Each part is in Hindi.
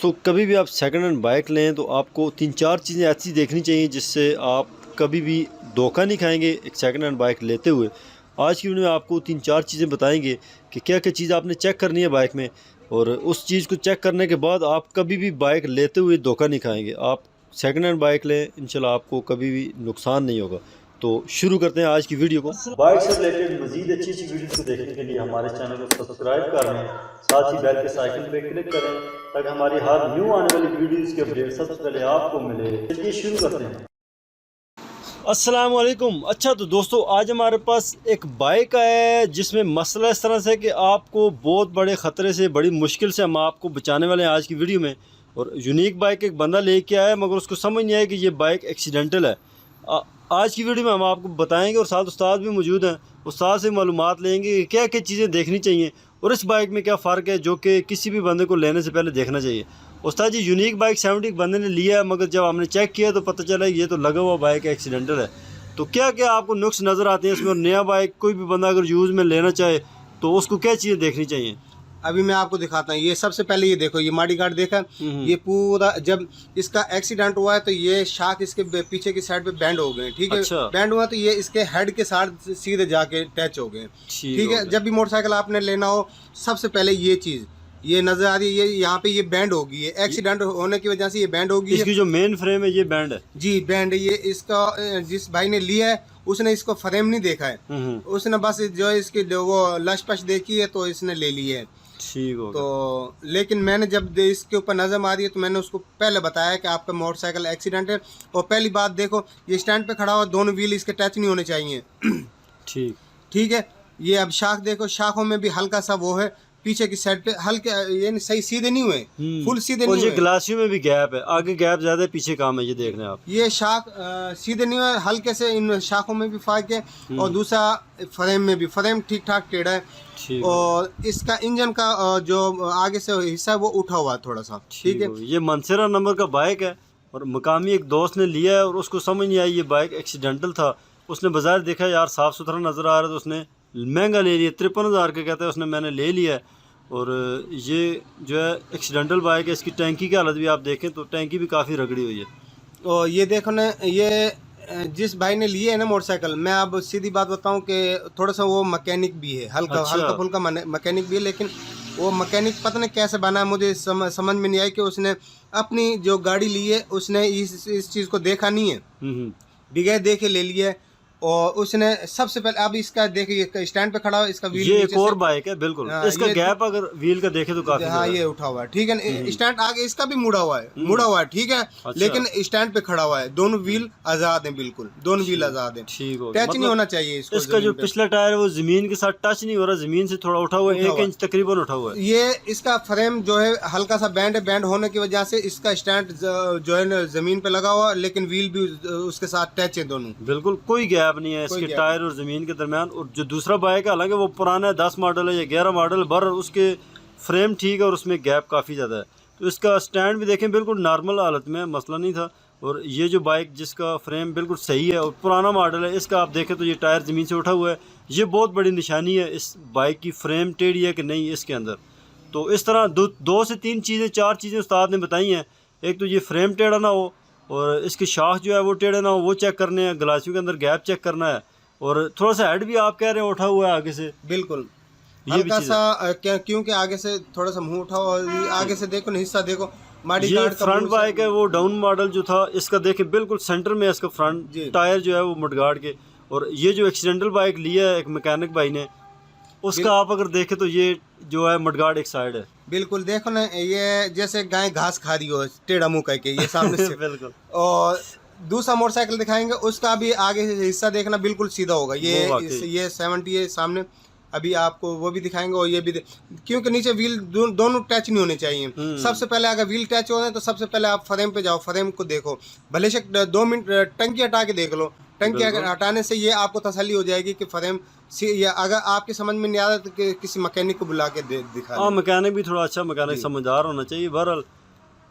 दोस्तों, कभी भी आप सेकंड हैंड बाइक लें तो आपको 3-4 चीज़ें ऐसी देखनी चाहिए जिससे आप कभी भी धोखा नहीं खाएंगे एक सेकंड हैंड बाइक लेते हुए। आज की वीडियो में आपको 3-4 चीज़ें बताएंगे कि क्या क्या चीज़ आपने चेक करनी है बाइक में, और उस चीज़ को चेक करने के बाद आप कभी भी बाइक लेते हुए धोखा नहीं खाएंगे। आप सेकंड हैंड बाइक लें, इंशाल्लाह आपको कभी भी नुकसान नहीं होगा। तो शुरू करते हैं आज की वीडियो को। बाइक से रिलेटेड मजीद अच्छी अच्छी वीडियो को देखने के लिए हमारे चैनल को सब्सक्राइब कर लें, साथ ही बेल के आइकन पे क्लिक करें ताकि हमारी हर न्यू आने वाली वीडियोस के अपडेट सबसे पहले आपको मिले। चलिए शुरू करते हैं। अस्सलाम वालेकुम। अच्छा, तो दोस्तों आज हमारे पास एक बाइक है जिसमें मसला इस तरह से कि आपको बहुत बड़े ख़तरे से, बड़ी मुश्किल से हम आपको बचाने वाले हैं आज की वीडियो में। और यूनिक बाइक एक बंदा लेके आया मगर उसको समझ नहीं आया कि ये बाइक एक्सीडेंटल है। आज की वीडियो में हम आपको बताएंगे और साथ उस्ताद भी मौजूद हैं, उस्ताद से मालूमात लेंगे कि क्या क्या चीज़ें देखनी चाहिए और इस बाइक में क्या फ़र्क है जो कि किसी भी बंदे को लेने से पहले देखना चाहिए। उस्ताद जी, यूनिक बाइक 70 बंदे ने लिया है मगर जब हमने चेक किया तो पता चला ये तो लगा हुआ बाइक एक्सीडेंटल है। तो क्या क्या आपको नुक्स नज़र आते हैं इसमें, और नया बाइक कोई भी बंदा अगर यूज़ में लेना चाहे तो उसको क्या चीज़ें देखनी चाहिए? अभी मैं आपको दिखाता हूँ। ये सबसे पहले ये देखो, ये माडी गार्ड देखा, ये पूरा जब इसका एक्सीडेंट हुआ है तो ये शाख इसके पीछे की साइड पे बैंड हो गए। ठीक है, अच्छा। बैंड हुआ तो ये इसके हेड के साथ सीधे जाके टच हो गए। ठीक है, जब भी मोटरसाइकिल आपने लेना हो सबसे पहले ये चीज ये नजर आ रही है, ये यहाँ पे ये बैंड होगी, ये एक्सीडेंट होने की वजह से ये बैंड होगी। इसकी जो मेन फ्रेम है ये बैंड है जी, बैंड है ये। इसका जिस भाई ने लिया है उसने इसको फ्रेम नहीं देखा है, उसने बस जो इसकी वो लश पश देखी है तो इसने ले ली है। ठीक हो तो लेकिन मैंने जब इसके ऊपर नजर मारी है तो मैंने उसको पहले बताया कि आपका मोटरसाइकिल एक्सीडेंट है। और पहली बात देखो, ये स्टैंड पे खड़ा हुआ, दोनों व्हील इसके टच नहीं होने चाहिए। ठीक है। ये अब शाख देखो, शाखों में भी हल्का सा वो है, पीछे की साइड पे हल्के, ये सही सीधे नहीं हुए, फुल सीधे नहीं हुए। ग्लासियों में भी गैप है, आगे गैप ज्यादा है, पीछे काम है, ये देख रहे हैं आप। ये शाख सीधे नहीं हुए, हल्के से इन शाखों में भी फर्क है। और दूसरा फ्रेम में भी, फ्रेम ठीक ठाक टेढ़ा है। और इसका इंजन का जो आगे से हिस्सा है वो उठा हुआ है थोड़ा सा। ठीक है, ये मंसेरा नंबर का बाइक है और मकामी एक दोस्त ने लिया है और उसको समझ नहीं आई ये बाइक एक्सीडेंटल था। उसने बाजार देखा यार साफ सुथरा नजर आ रहा था, उसने महंगा ले लिया, 53,000 का कहता है उसने, मैंने ले लिया है। और ये जो है एक्सीडेंटल बाइक है, इसकी टैंकी की हालत भी आप देखें तो टैंकी भी काफ़ी रगड़ी हुई है। और ये देखो ना, ये जिस भाई ने लिए है ना मोटरसाइकिल, मैं अब सीधी बात बताऊं कि थोड़ा सा वो मैकेनिक भी है, हल्का फुल्का मैकेनिक भी है। लेकिन वो मैकेनिक पता नहीं कैसे बना है, मुझे समझ में नहीं आई कि उसने अपनी जो गाड़ी ली है उसने इस चीज़ को देखा नहीं है, बगैर देखे ले लिया है। और उसने सबसे पहले, अब इसका देखिए स्टैंड पे खड़ा हुआ, इसका व्हील ये एक और बाइक है बिल्कुल। इसका गैप अगर व्हील का देखे तो काफी, हाँ ये उठा हुआ है। ठीक है, स्टैंड आगे इसका भी मुड़ा हुआ है, ठीक है। अच्छा। लेकिन स्टैंड पे खड़ा हुआ है, दोनों व्हील आजाद हैं, बिल्कुल दोनों व्हील आजाद हैं। ठीक हो, टच नहीं होना चाहिए इसको। इसका जो पिछला टायर है वो जमीन के साथ टच नहीं हो रहा, जमीन से थोड़ा उठा हुआ है, 1 इंच तकरीबन उठा हुआ है। ये इसका फ्रेम जो है हल्का सा बैंड है, बैंड होने की वजह से इसका स्टैंड जो है ना जमीन पे लगा हुआ, लेकिन व्हील भी उसके साथ टच है, दोनों बिल्कुल कोई गैप नहीं है इसके टायर और ज़मीन के दरमियान। और जो दूसरा बाइक है, हालांकि वो पुराना है, 10 मॉडल है या 11 मॉडल, बर उसके फ्रेम ठीक है और उसमें गैप काफ़ी ज़्यादा है। तो इसका स्टैंड भी देखें बिल्कुल नॉर्मल हालत में, मसला नहीं था। और ये जो बाइक जिसका फ्रेम बिल्कुल सही है और पुराना मॉडल है, इसका आप देखें तो ये टायर ज़मीन से उठा हुआ है। ये बहुत बड़ी निशानी है इस बाइक की, फ्रेम टेढ़ी है कि नहीं इसके अंदर। तो इस तरह 2 से 3 चीज़ें, 4 चीज़ें उस्ताद ने बताई हैं। एक तो ये फ्रेम टेढ़ा ना हो, और इसकी शाख जो है वो टेढ़ा ना हो, वो चेक करने हैं। ग्लासियों के अंदर गैप चेक करना है, और थोड़ा सा हेड भी आप कह रहे हैं उठा हुआ है आगे से, बिल्कुल हल्का सा, क्योंकि आगे से थोड़ा सा मुंह उठा हुआ। आगे से देखो ना, हिस्सा देखो, ये फ्रंट बाइक है, वो डाउन मॉडल जो था इसका देखे बिल्कुल सेंटर में इसका फ्रंट टायर जो है वो मडगार्ड के। और ये जो एक्सीडेंटल बाइक लिया है एक मैकेनिक भाई ने, उसका आप अगर देखें तो ये जो है मडगार्ड एक साइड है। बिल्कुल देखो ना, ये जैसे गाय घास खा रही हो टेढ़ा मुंह करके, ये सामने से। बिल्कुल। और दूसरा मोटरसाइकिल दिखाएंगे, उसका भी आगे से हिस्सा देखना बिल्कुल सीधा होगा। ये 70 है सामने, अभी आपको वो भी दिखाएंगे। और ये भी क्योंकि नीचे व्हील दोनों टच नहीं होने चाहिए। सबसे पहले अगर व्हील टच हो रहे हैं तो सबसे पहले आप फ्रेम पे जाओ, फ्रेम को देखो, भले से 2 मिनट टंकी हटा के देख लो। टंकी हटाने से ये आपको तसल्ली हो जाएगी कि फ्रेम, या अगर आपकी समझ में नहीं आ रहा तो किसी मैकेनिक को बुला के दिखा। हाँ, मैकेनिक भी थोड़ा अच्छा मैकेनिक समझदार होना चाहिए। बहरहाल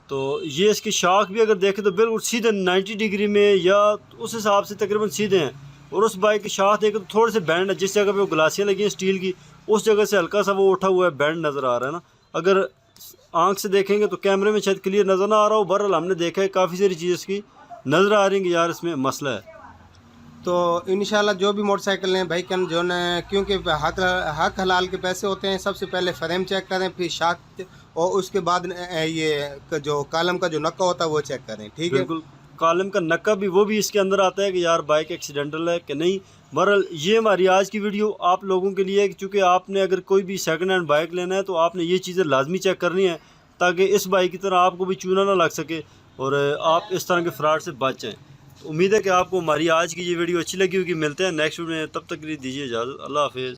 तो ये इसकी शाख भी अगर देखें तो बिल्कुल सीधे 90 डिग्री में या उस हिसाब से तकरीबन सीधे हैं। और उस बाइक की शाख देखें तो थोड़े से बैंड है, जिस जगह पे वो ग्लासियाँ लगी हैं स्टील की, उस जगह से हल्का सा वो उठा हुआ है, बैंड नज़र आ रहा है ना। अगर आंख से देखेंगे तो कैमरे में शायद क्लियर नज़र ना आ रहा हो, बहरहाल हमने देखा है काफ़ी सारी चीज़ें इसकी नज़र आ रही हैं कि यार इसमें मसला है। तो इंशाल्लाह जो भी मोटरसाइकिल हैं भाई कन जो है, क्योंकि हक हलाल के पैसे होते हैं, सबसे पहले फ्रेम चेक करें, फिर शाक, और उसके बाद ये जो कालम का जो नक्का होता है वो चेक करें, ठीक है। बिल्कुल, कालम का नक्का भी वो भी इसके अंदर आता है कि यार बाइक एक्सीडेंटल है कि नहीं। बहरहाल ये हमारी आज की वीडियो आप लोगों के लिए है कि चूँकि आपने अगर कोई भी सेकंड हैंड बाइक लेना है तो आपने ये चीज़ें लाजमी चेक करनी है, ताकि इस बाइक की तरह आपको भी चूना ना लग सके और आप इस तरह के फ्रॉड से बच जाएँ। तो उम्मीद है कि आपको हमारी आज की ये वीडियो अच्छी लगी होगी। मिलते हैं नेक्स्ट वीडियो में, तब तक के लिए दीजिए इजाज़त। अल्लाह हाफिज़।